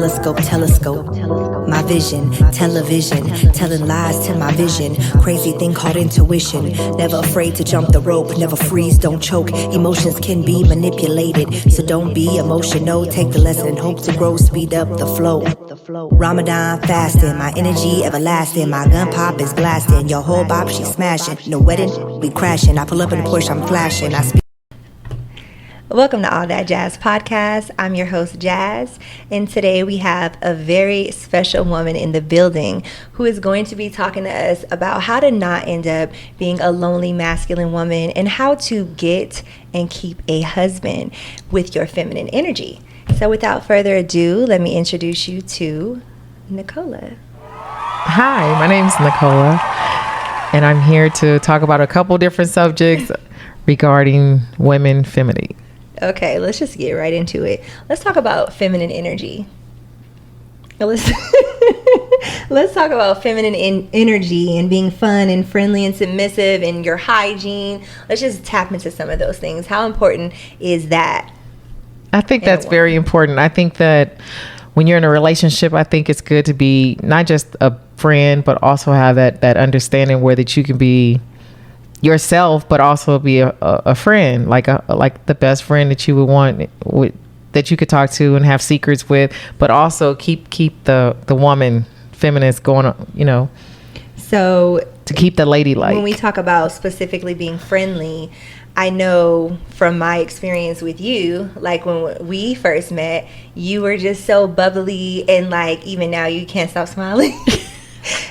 telescope. My vision, television, telling lies to my vision. Crazy thing called intuition. Never afraid to jump the rope, never freeze, don't choke. Emotions can be manipulated, so don't be emotional. Take the lesson and hope to grow, speed up the flow. Ramadan fasting, my energy everlasting. My gun pop is blasting, your whole bop she smashing. No wedding, we crashing. I pull up in a Porsche, I'm flashing. I speak. Welcome to All That Jazz Podcast. I'm your host, Jazz, and today we have a very special woman in the building who is going to be talking to us about how to not end up being a lonely masculine woman and how to get and keep a husband with your feminine energy. So without further ado, let me introduce you to Nicola. Hi, my name's Nicola, and I'm here to talk about a couple different subjects regarding women femininity. Okay, let's just get right into it. Let's talk about feminine energy. Let's talk about feminine energy and being fun and friendly and submissive and your hygiene. Let's just tap into some of those things. How important is that? I think that's very important. I think that when you're in a relationship, I think it's good to be not just a friend, but also have that understanding where that you can be yourself, but also be a friend, like the best friend that you would want, that you could talk to and have secrets with, but also keep the woman feminist going on, you know. So to keep the ladylike. When we talk about specifically being friendly, I know from my experience with you, like when we first met, you were just so bubbly, and like even now you can't stop smiling.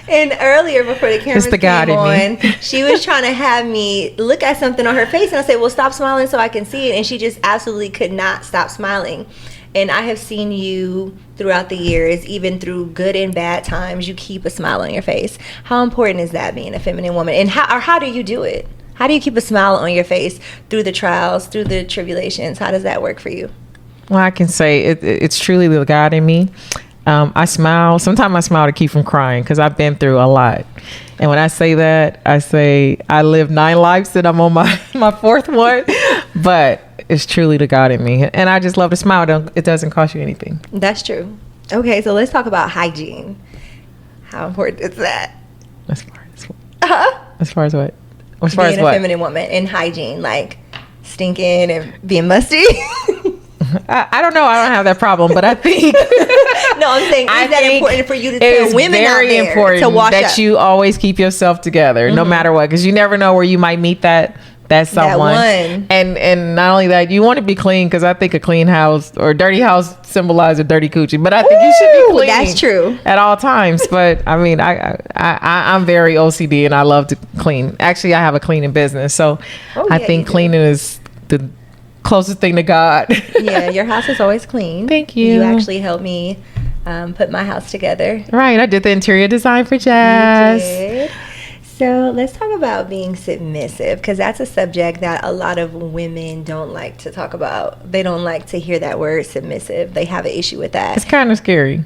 And earlier, before the cameras came on, she was trying to have me look at something on her face, and I said, well, stop smiling so I can see it. And she just absolutely could not stop smiling. And I have seen you throughout the years, even through good and bad times, you keep a smile on your face. How important is that, being a feminine woman? And how do you do it? How do you keep a smile on your face through the trials, through the tribulations? How does that work for you? Well, I can say it's truly the God in me. I smile. Sometimes I smile to keep from crying because I've been through a lot. And when I say that, I say I live 9 lives and I'm on my fourth one. But it's truly the God in me. And I just love to smile. It doesn't cost you anything. That's true. Okay, so let's talk about hygiene. How important is that? As far as what? As far being as what? A feminine woman and hygiene, like stinking and being musty. I don't know. I don't have that problem, but I think. No, I'm saying, is that important for you to tell women out there very important to wash that up? you always keep yourself together, no matter what, because you never know where you might meet that someone. That one. And not only that, you want to be clean, because I think a clean house or a dirty house symbolizes a dirty coochie. But I think you should be clean. That's true. At all times. But I mean, I'm very OCD and I love to clean. Actually, I have a cleaning business, so I think cleaning is the closest thing to God. Yeah, your house is always clean. Thank you. You actually helped me put my house together. Right, I did the interior design for Jazz. You did. So let's talk about being submissive, because that's a subject that a lot of women don't like to talk about. They don't like to hear that word, submissive. They have an issue with that. It's kind of scary.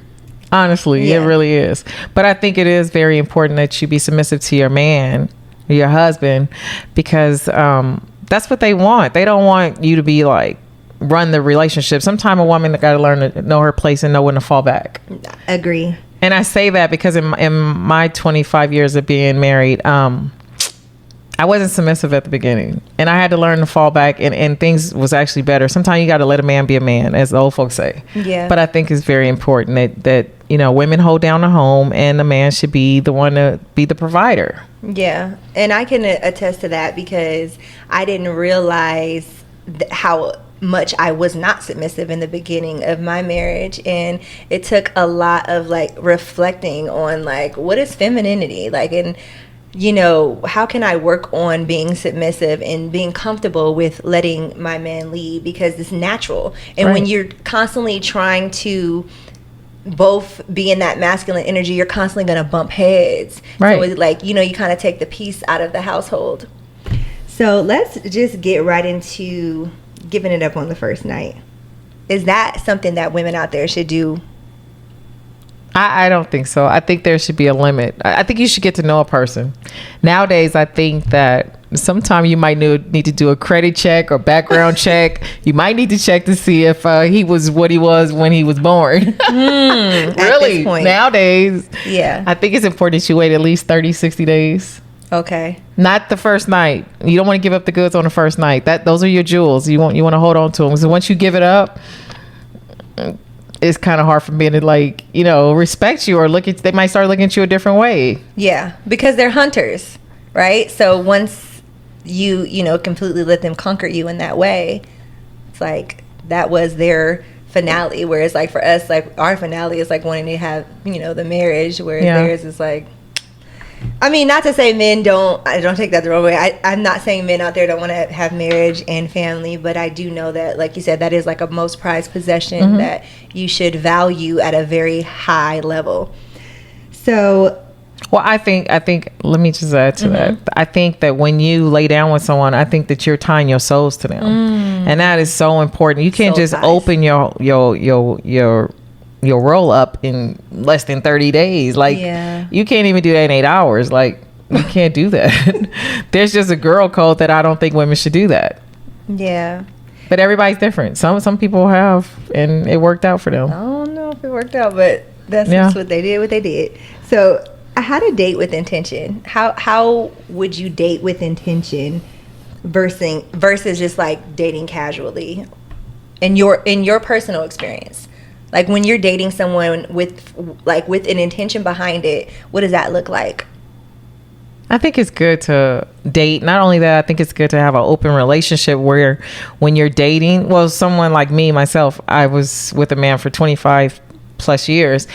Honestly, It really is. But I think it is very important that you be submissive to your man, your husband, because that's what they want. They don't want you to be like run the relationship. Sometimes a woman got to learn to know her place and know when to fall back. Agree. And I say that because in my 25 years of being married, I wasn't submissive at the beginning, and I had to learn to fall back, and things was actually better. Sometimes you got to let a man be a man, as the old folks say. Yeah. But I think it's very important that you know, women hold down the home, and the man should be the one to be the provider. Yeah, and I can attest to that, because I didn't realize how much I was not submissive in the beginning of my marriage, and it took a lot of like reflecting on like, what is femininity like, and you know, how can I work on being submissive and being comfortable with letting my man lead, because it's natural. And when you're constantly trying to both be in that masculine energy, you're constantly going to bump heads. Right. So it's like, you know, you kind of take the peace out of the household. So let's just get right into giving it up on the first night. Is that something that women out there should do? I don't think so. I think there should be a limit. I think you should get to know a person. Nowadays, I think that sometimes you might need to do a credit check or background check. You might need to check to see if he was what he was when he was born. Really? Nowadays, yeah. I think it's important that you wait at least 30, 60 days. Okay. Not the first night. You don't want to give up the goods on the first night. Those are your jewels. You want to hold on to them. So once you give it up, it's kind of hard for men to respect you or they might start looking at you a different way. Yeah, because they're hunters, right? So once you completely let them conquer you in that way, it's like that was their finale. Whereas like for us, like our finale is like wanting to have, the marriage, whereas theirs is like, I mean, not to say men don't take that the wrong way. I'm not saying men out there don't want to have marriage and family, but I do know that, like you said, that is like a most prized possession that you should value at a very high level. So, well, I think, let me just add to that. I think that when you lay down with someone, I think that you're tying your souls to them. And that is so important. You can't just open your roll up in less than 30 days. Like, you can't even do that in 8 hours. Like, you can't do that. There's just a girl code that I don't think women should do that. Yeah. But everybody's different. Some people have, and it worked out for them. I don't know if it worked out, but that's just what they did. So, how to date with intention? How would you date with intention versus just like dating casually? In your personal experience? Like when you're dating someone with an intention behind it, what does that look like? I think it's good to date. Not only that, I think it's good to have an open relationship where when you're dating, well, someone like me, myself, I was with a man for 25 plus years.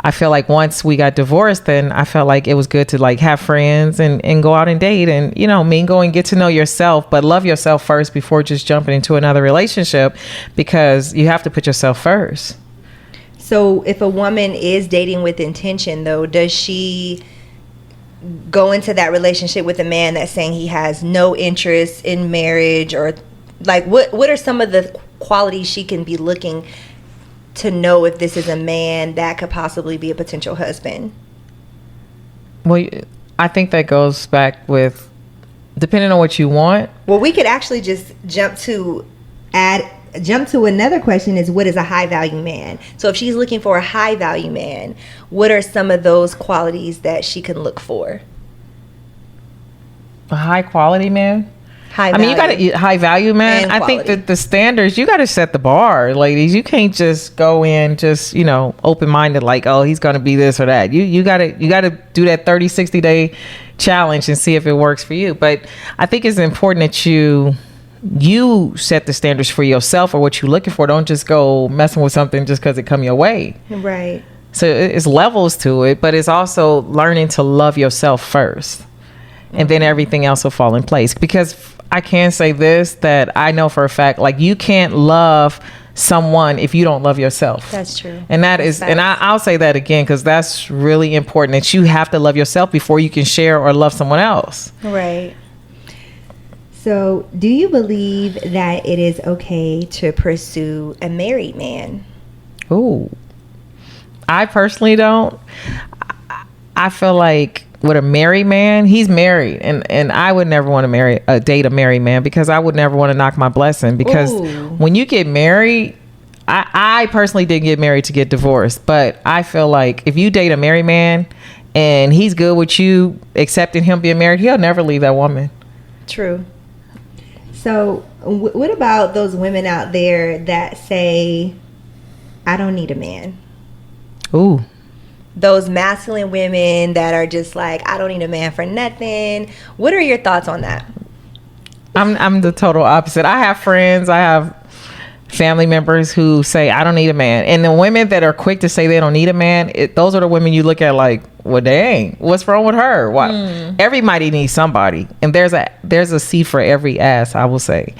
I feel like once we got divorced, then I felt like it was good to like have friends and go out and date and, mingle and get to know yourself, but love yourself first before just jumping into another relationship, because you have to put yourself first. So if a woman is dating with intention, though, does she go into that relationship with a man that's saying he has no interest in marriage, or like what are some of the qualities she can be looking to know if this is a man that could possibly be a potential husband? Well, I think that goes back with depending on what you want. Well, we could actually just jump to another question is, what is a high value man? So if she's looking for a high value man, what are some of those qualities that she can look for? A high quality man? I mean, you got to high value man. I think that the standards, you got to set the bar, ladies. You can't just go in just, open minded like, oh, he's going to be this or that. You got to do that 30, 60 day challenge and see if it works for you. But I think it's important that you set the standards for yourself or what you're looking for. Don't just go messing with something just because it come your way. Right. So it's levels to it, but it's also learning to love yourself first, and then everything else will fall in place. Because I can say this, that I know for a fact, like you can't love someone if you don't love yourself. That's true. And I'll say that again, because that's really important, that you have to love yourself before you can share or love someone else. Right. So, do you believe that it is okay to pursue a married man? Ooh. I personally don't. I feel like with a married man, he's married. And I would never want to date a married man, because I would never want to knock my blessing. Because when you get married, I personally didn't get married to get divorced. But I feel like if you date a married man and he's good with you accepting him being married, he'll never leave that woman. True. So what about those women out there that say, I don't need a man? Ooh. Those masculine women that are just like, I don't need a man for nothing. What are your thoughts on that? I'm the total opposite. I have friends, I have family members who say, I don't need a man. And the women that are quick to say they don't need a man, those are the women you look at like, well, dang, what's wrong with her? Why? Everybody needs somebody. And there's a seat for every ass, I will say.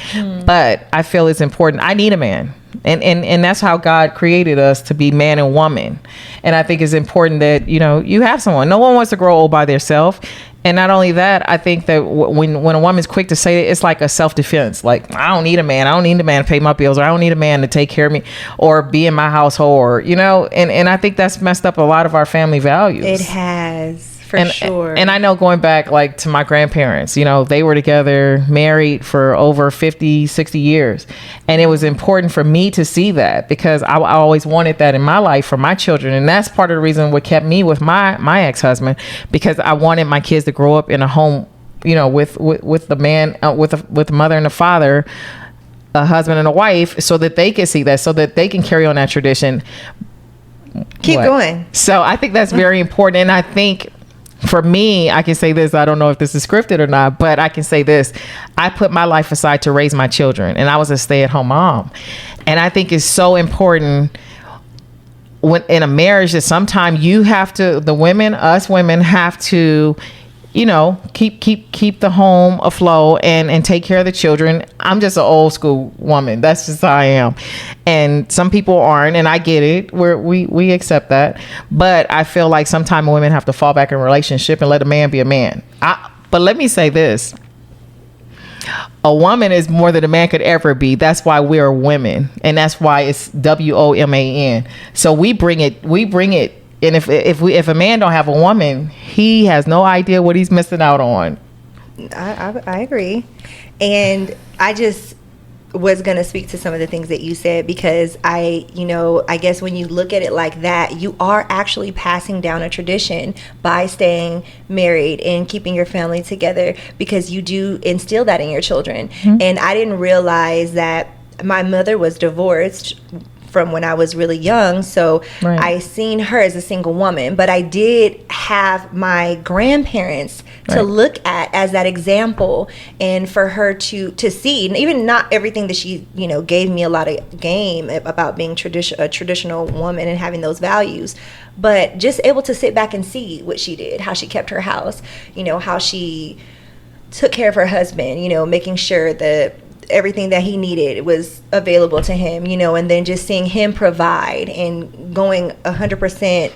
But I feel it's important. I need a man. And that's how God created us, to be man and woman. And I think it's important that, you have someone. No one wants to grow old by themselves. And not only that, I think that when a woman's quick to say it, it's like a self-defense. Like, I don't need a man. I don't need a man to pay my bills, or I don't need a man to take care of me or be in my household, or, you know, and I think that's messed up a lot of our family values. It has. For sure. And I know, going back like to my grandparents, you know, they were together, married for over 50, 60 years. And it was important for me to see that, because I always wanted that in my life for my children. And that's part of the reason what kept me with my ex-husband, because I wanted my kids to grow up in a home, you know, with the man, with the mother and the father, a husband and a wife, so that they can see that, so that they can carry on that tradition. Keep going. So I think that's very important. And I think, for me, I can say this, I don't know if this is scripted or not, but I can say this. I put my life aside to raise my children, and I was a stay-at-home mom. And I think it's so important when in a marriage that sometimes you have to, us women have to, you know, keep the home afloat and take care of the children. I'm just an old school woman. That's just how I am. And some people aren't, and I get it. We accept that. But I feel like sometimes women have to fall back in a relationship and let a man be a man. But let me say this. A woman is more than a man could ever be. That's why we're women. And that's why it's WOMAN. So we bring it. And if a man don't have a woman, he has no idea what he's missing out on. I agree. And I just was going to speak to some of the things that you said, because I guess when you look at it like that, you are actually passing down a tradition by staying married and keeping your family together, because you do instill that in your children. Mm-hmm. And I didn't realize that my mother was divorced from when I was really young, so right. I seen her as a single woman, but I did have my grandparents to right. look at as that example, and for her to see, and even not everything that she, you know, gave me a lot of game about being a traditional woman and having those values, but just able to sit back and see what she did, how she kept her house, you know, how she took care of her husband, you know, making sure that everything that he needed was available to him, you know, and then just seeing him provide and going 100%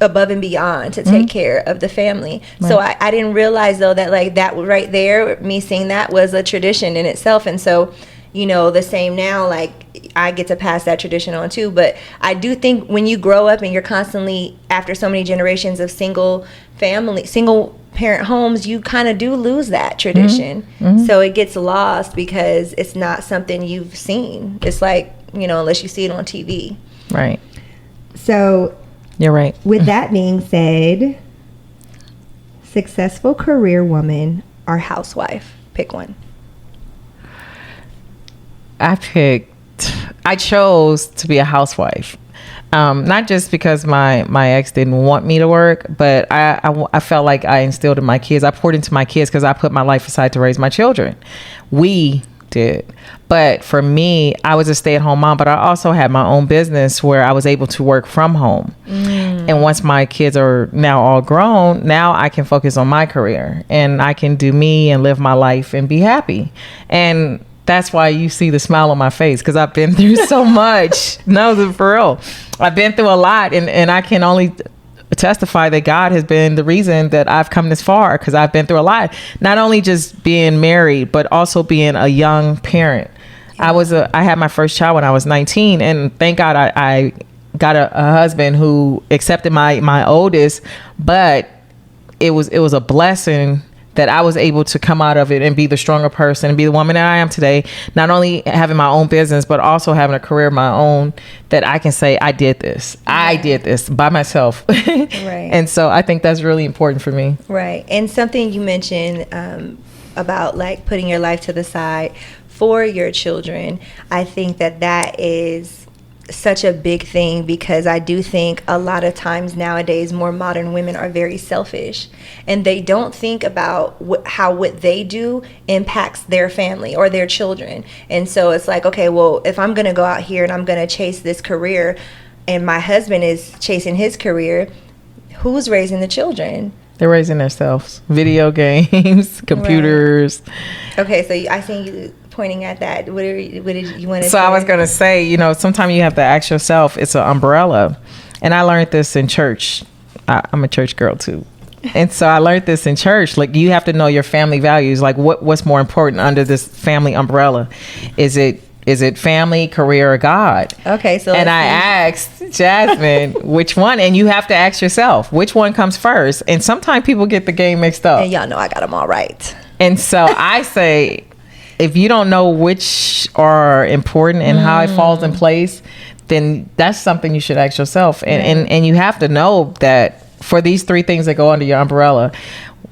above and beyond to take mm-hmm. care of the family. Right. So I didn't realize, though, that like that right there, me seeing that was a tradition in itself. And so, you know, the same now, like I get to pass that tradition on too. But I do think when you grow up and you're constantly, after so many generations of single parent homes, you kind of do lose that tradition. Mm-hmm. Mm-hmm. So it gets lost because it's not something you've seen. It's like, you know, unless you see it on TV. Right. So you're right. With that being said, successful career woman or housewife? Pick one. I chose to be a housewife. Not just because my ex didn't want me to work, but I felt like I instilled in my kids. I poured into my kids because I put my life aside to raise my children. We did. But for me, I was a stay-at-home mom, but I also had my own business where I was able to work from home. Mm. And once my kids are now all grown, now I can focus on my career and I can do me and live my life and be happy. And that's why you see the smile on my face, because I've been through so much. No, for real. I've been through a lot, and I can only testify that God has been the reason that I've come this far, because I've been through a lot. Not only just being married, but also being a young parent. Yeah. I had my first child when I was 19, and thank God I got a husband who accepted my oldest, but it was a blessing that I was able to come out of it and be the stronger person and be the woman that I am today. Not only having my own business, but also having a career of my own that I can say, I did this. Yeah. I did this by myself. Right. And so I think that's really important for me. Right. And something you mentioned about like putting your life to the side for your children, I think that is such a big thing, because I do think a lot of times nowadays more modern women are very selfish, and they don't think about how what they do impacts their family or their children. And so it's like, okay, well, if I'm going to go out here and I'm going to chase this career and my husband is chasing his career, who's raising the children? They're raising themselves. Video games, computers. Right. Okay, so I seen you pointing at that. What did you want to say? So I was going to say, you know, sometimes you have to ask yourself, it's an umbrella. And I learned this in church. I'm a church girl too. And so I learned this in church. Like, you have to know your family values. Like, what's more important under this family umbrella? Is it family, career, or God? Okay, so and I asked Jasmine which one, and you have to ask yourself which one comes first. And sometimes people get the game mixed up. And y'all know I got them all right. And so I say, if you don't know which are important and how it falls in place, then that's something you should ask yourself. And you have to know that for these three things that go under your umbrella,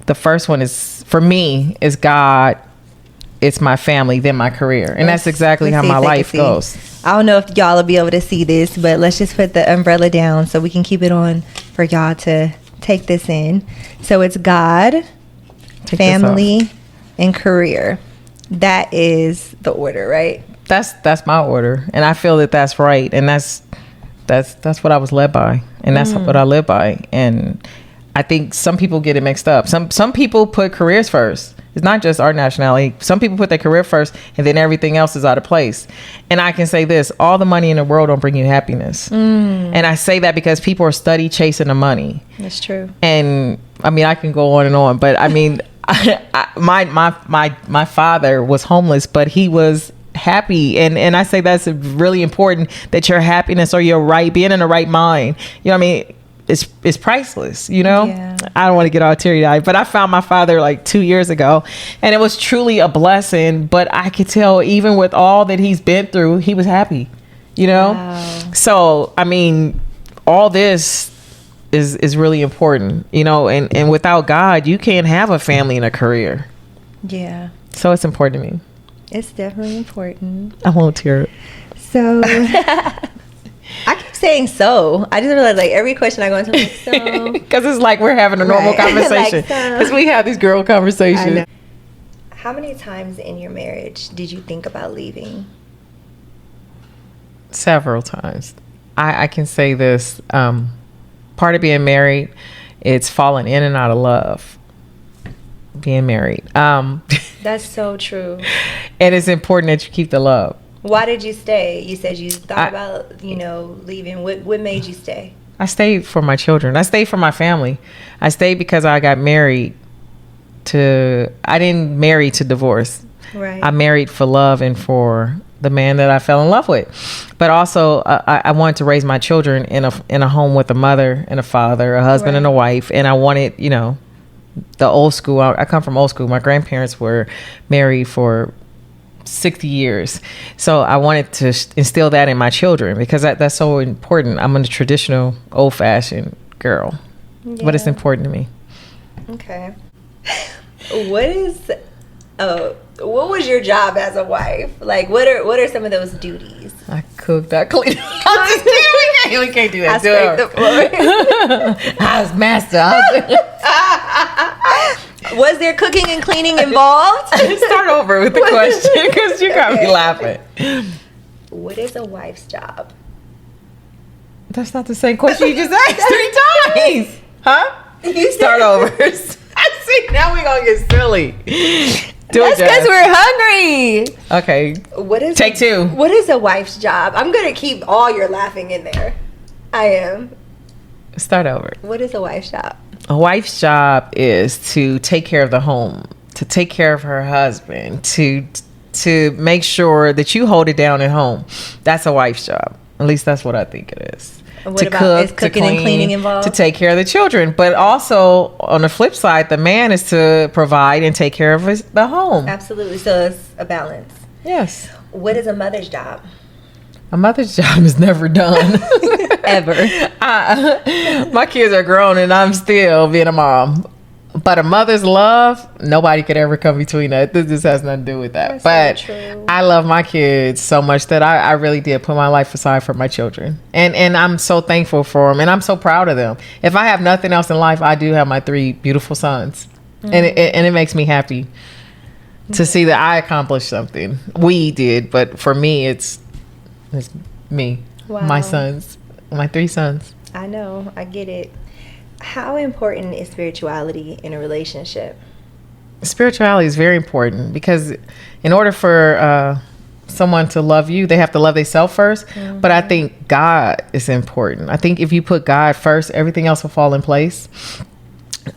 the first one is, for me, is God, it's my family, then my career. And that's exactly how my life goes. I don't know if y'all will be able to see this, but let's just put the umbrella down so we can keep it on for y'all to take this in. So it's God, family, and career. That is the order, right? That's my order, and I feel that that's right, and that's what I was led by, and that's what I live by. And I think some people get it mixed up. Some people put careers first. It's not just our nationality. Some people put their career first, and then everything else is out of place. And I can say this: all the money in the world don't bring you happiness. And I say that because people are study chasing the money. That's true. And I mean, I can go on and on, but I mean, my father was homeless, but he was happy, and I say that's really important, that your happiness or your being in the right mind, you know what I mean, it's priceless, you know. I don't want to get all teary-eyed, but I found my father like 2 years ago, and it was truly a blessing. But I could tell, even with all that he's been through, he was happy, you know. So I mean, all this is really important, you know, and without God, you can't have a family and a career. So it's important to me. It's definitely important. I won't tear it. So I keep saying so. I just realized, like, every question I go into, like, so. Because it's like we're having a normal conversation. Because we have these girl conversations. How many times in your marriage did you think about leaving? Several times. I can say this. Part of being married, it's falling in and out of love. Being married. That's so true. And it's important that you keep the love. Why did you stay? You said you thought about, leaving. What made you stay? I stayed for my children. I stayed for my family. I stayed because I got married I didn't marry to divorce. Right. I married for love and for the man that I fell in love with. But also I wanted to raise my children in a home with a mother and a father, a husband and a wife. And I wanted, the old school. I come from old school. My grandparents were married for 60 years. So I wanted to instill that in my children, because that's so important. I'm a traditional, old-fashioned girl. But it's important to me. Okay. What was your job as a wife? Like, what are some of those duties? I cooked, I cleaned. We can't do that. I scraped the floor. I was master. Was there cooking and cleaning involved? Start over with the question, because you got me laughing. What is a wife's job? That's not the same question you just asked 3 times. Huh? You start over. See, now we're going to get silly. That's because we're hungry. Okay. Take 2. What is a wife's job? I'm going to keep all your laughing in there. I am. Start over. What is a wife's job? A wife's job is to take care of the home, to take care of her husband, to make sure that you hold it down at home. That's a wife's job. At least that's what I think it is. What about is cooking and cleaning involved? To take care of the children. But also, on the flip side, the man is to provide and take care of the home. Absolutely. So it's a balance. Yes. What is a mother's job? A mother's job is never done. Ever. My kids are grown and I'm still being a mom. But a mother's love, nobody could ever come between that. This just has nothing to do with that. That's so true. I love my kids so much that I really did put my life aside for my children. And I'm so thankful for them. And I'm so proud of them. If I have nothing else in life, I do have my 3 beautiful sons. Mm-hmm. And it makes me happy to see that I accomplished something. We did. But for me, it's me. Wow. My sons. My 3 sons. I know. I get it. How important is spirituality in a relationship? Spirituality is very important, because in order for someone to love you, they have to love themselves first. Mm-hmm. But I think God is important. I think if you put God first, everything else will fall in place.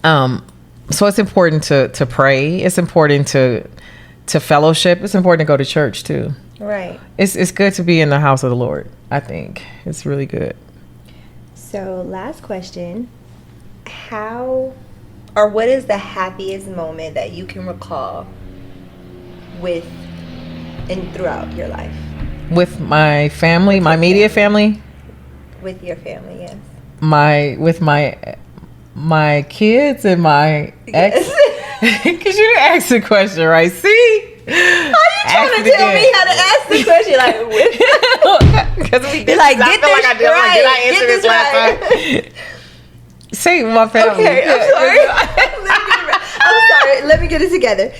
So it's important to pray. It's important to fellowship. It's important to go to church too. Right. It's good to be in the house of the Lord. I think it's really good. So last question, what is the happiest moment that you can recall throughout your life? With my family, my immediate family? With your family, yes. With my kids and my ex. Because you didn't ask the question, right? See? How you trying to tell me how to ask the question? Like, because we did like, get this right. Did I answer this right? Say my family. Okay, I'm sorry. Let me get it together.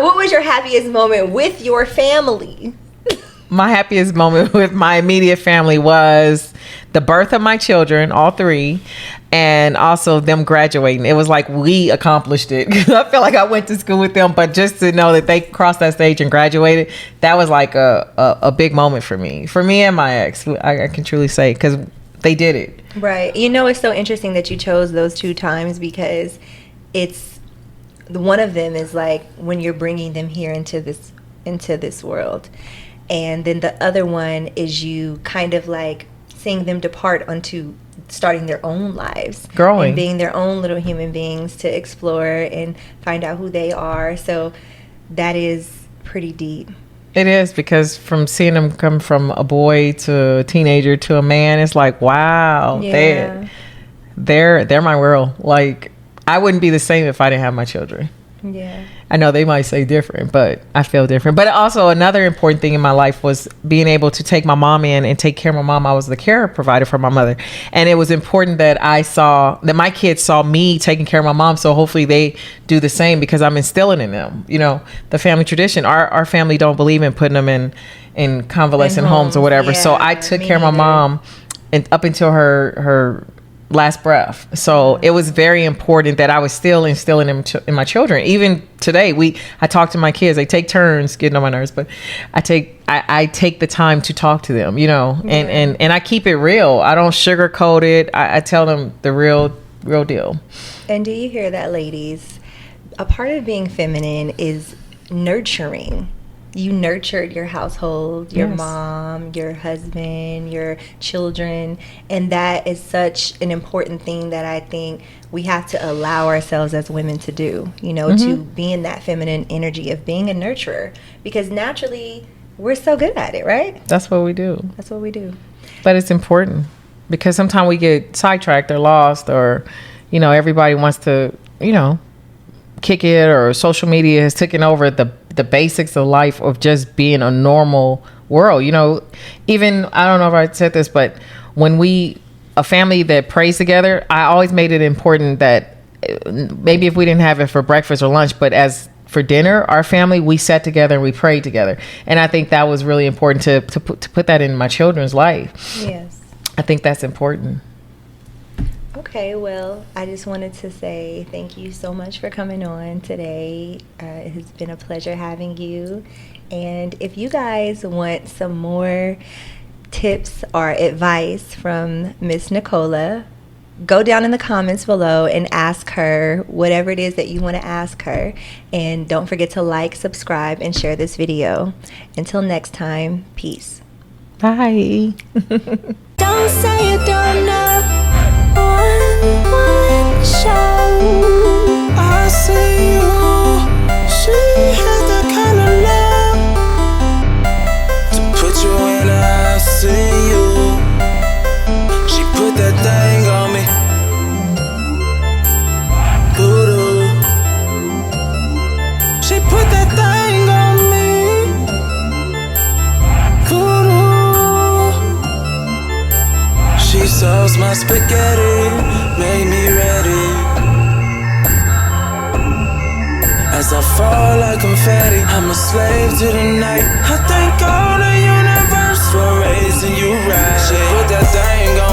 What was your happiest moment with your family? My happiest moment with my immediate family was the birth of my children, all three, and also them graduating. It was like we accomplished it. I feel like I went to school with them, but just to know that they crossed that stage and graduated, that was like a big moment for me and my ex. I can truly say, because they did it. Right. You know, it's so interesting that you chose those 2 times, because one of them is like when you're bringing them here into this world. And then the other one is you kind of like seeing them depart onto starting their own lives. Growing. And being their own little human beings to explore and find out who they are. So that is pretty deep. It is, because from seeing them come from a boy to a teenager to a man, it's like, wow, yeah. they're my world. Like, I wouldn't be the same if I didn't have my children. Yeah. I know they might say different, but I feel different. But also another important thing in my life was being able to take my mom in and take care of my mom. I was the care provider for my mother. And it was important that that my kids saw me taking care of my mom. So hopefully they do the same, because I'm instilling in them, the family tradition. Our family don't believe in putting them in convalescent homes or whatever. Yeah, so I took care of my mom and up until her last breath. So it was very important that I was still instilling in my children. Even today, I talk to my kids. They take turns getting on my nerves, but I take the time to talk to them, and I keep it real. I don't sugarcoat it. I tell them the real deal. And do you hear that, ladies? A part of being feminine is nurturing. You nurtured your household, your mom, your husband, your children. And that is such an important thing that I think we have to allow ourselves as women to do, to be in that feminine energy of being a nurturer. Because naturally, we're so good at it, right? That's what we do. That's what we do. But it's important, because sometimes we get sidetracked or lost, or, everybody wants to, kick it, or social media has taken over the basics of life of just being a normal world. Even, I don't know if I said this, but when a family that prays together, I always made it important that maybe if we didn't have it for breakfast or lunch, but as for dinner, our family, we sat together and we prayed together. And I think that was really important to put that in my children's life. Yes. I think that's important. Okay, well, I just wanted to say thank you so much for coming on today. It has been a pleasure having you. And if you guys want some more tips or advice from Miss Nicola, go down in the comments below and ask her whatever it is that you want to ask her. And don't forget to like, subscribe, and share this video. Until next time, peace. Bye. Don't say you don't know. One show. I see you. She has that kind of love to put you in a I see you. She put that thing on me. Voodoo. She put that thing on me. Voodoo. She serves my spaghetti, made me ready. As I fall like confetti, I'm a slave to the night. I thank all the universe for raising you right. She put that thing on